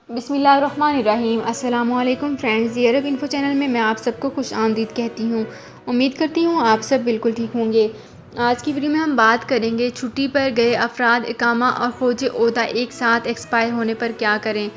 بسم اللہ الرحمن الرحیم۔ السلام علیکم فرینڈز، عرب انفو چینل میں آپ سب کو خوش آمدید کہتی ہوں۔ امید کرتی ہوں آپ سب بالکل ٹھیک ہوں گے۔ آج کی ویڈیو میں ہم بات کریں گے چھٹی پر گئے افراد اقامہ اور خروج عہدہ ایک ساتھ ایکسپائر ہونے پر کیا کریں۔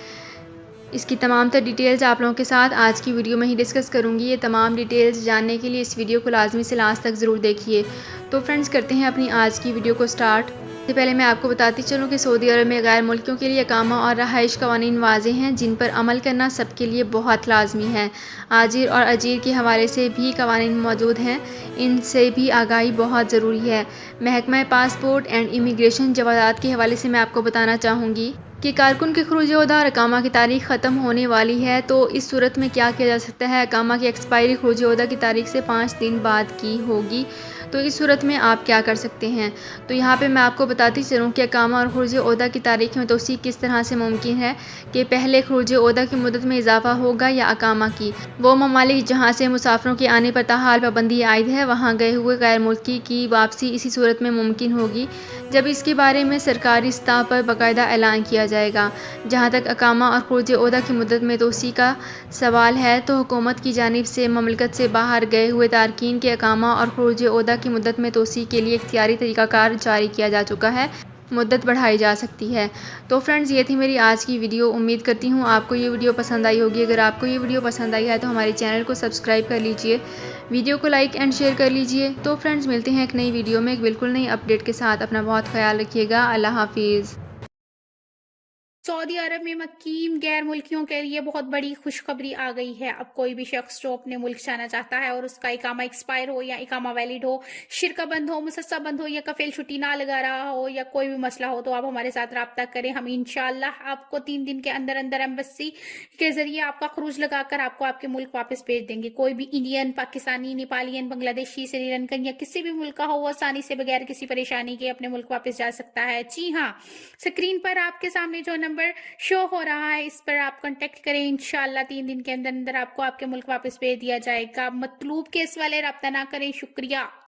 اس کی تمام تر ڈیٹیلز آپ لوگوں کے ساتھ آج کی ویڈیو میں ہی ڈسکس کروں گی۔ یہ تمام ڈیٹیلز جاننے کے لیے اس ویڈیو کو لازمی سے لاسٹ تک ضرور دیکھیے۔ تو فرینڈز کرتے ہیں اپنی آج کی ویڈیو کو سٹارٹ۔ اس سے پہلے میں آپ کو بتاتی چلوں کہ سعودی عرب میں غیر ملکیوں کے لیے اقامہ اور رہائش قوانین واضح ہیں جن پر عمل کرنا سب کے لیے بہت لازمی ہے۔ آجر اور اجیر کے حوالے سے بھی قوانین موجود ہیں، ان سے بھی آگاہی بہت ضروری ہے۔ محکمہ پاسپورٹ اینڈ امیگریشن جوازات کے حوالے سے میں آپ کو بتانا چاہوں گی کہ کارکن کے خروج عہدہ اور اقامہ کی تاریخ ختم ہونے والی ہے تو اس صورت میں کیا کیا جا سکتا ہے۔ اقامہ کی ایکسپائری خروج عہدہ کی تاریخ سے 5 دن بعد کی ہوگی تو اس صورت میں آپ کیا کر سکتے ہیں۔ تو یہاں پہ میں آپ کو بتاتی چلوں کہ اقامہ اور خروج عہدہ کی تاریخ میں توسیع کس طرح سے ممکن ہے کہ پہلے خروج عہدہ کی مدت میں اضافہ ہوگا یا اقامہ کی۔ وہ ممالک جہاں سے مسافروں کے آنے پر تاحال پابندی عائد ہے وہاں گئے ہوئے غیر ملکی کی واپسی اسی صورت میں ممکن ہوگی جب اس کے بارے میں سرکاری سطح پر باقاعدہ اعلان کیا جائے گا۔ جہاں تک اقامہ اور خروج عہدہ کی مدت میں توسیع کا سوال ہے تو حکومت کی جانب سے مملکت سے باہر گئے ہوئے تارکین کے اقامہ اور خروج عہدہ کی مدت میں توسیع کے لیے اختیاری طریقہ کار جاری کیا جا چکا ہے، مدت بڑھائی جا سکتی ہے۔ تو فرینڈز یہ تھی میری آج کی ویڈیو، امید کرتی ہوں آپ کو یہ ویڈیو پسند آئی ہوگی۔ اگر آپ کو یہ ویڈیو پسند آئی ہے تو ہمارے چینل کو سبسکرائب کر لیجئے، ویڈیو کو لائک اینڈ شیئر کر لیجئے۔ تو فرینڈز ملتے ہیں ایک نئی ویڈیو میں ایک بالکل نئی اپڈیٹ کے ساتھ۔ اپنا بہت خیال رکھیے گا۔ اللہ حافظ۔ سعودی عرب میں مقیم غیر ملکیوں کے لیے بہت بڑی خوشخبری آ گئی ہے۔ اب کوئی بھی شخص جو اپنے ملک جانا چاہتا ہے اور اس کا اقامہ ایکسپائر ہو یا اقامہ ویلڈ ہو، شرکہ بند ہو، مسسہ بند ہو یا کفیل چھٹی نہ لگا رہا ہو یا کوئی بھی مسئلہ ہو تو آپ ہمارے ساتھ رابطہ کریں۔ ہم انشاءاللہ آپ کو 3 دن کے اندر اندر ایمبیسی کے ذریعے آپ کا خروج لگا کر آپ کو آپ کے ملک واپس بھیج دیں گے۔ کوئی بھی انڈین، پاکستانی، نیپالین، بنگلہ دیشی، سری لنکن یا کسی بھی ملک کا ہو وہ آسانی سے بغیر کسی پریشانی کے اپنے ملک واپس جا سکتا ہے۔ جی ہاں، سکرین پر آپ کے سامنے جو نمبر شو ہو رہا ہے اس پر آپ کنٹیکٹ کریں۔ انشاءاللہ 3 دن کے اندر اندر آپ کو آپ کے ملک واپس بھیج دیا جائے گا۔ مطلوب کیس والے رابطہ نہ کریں۔ شکریہ۔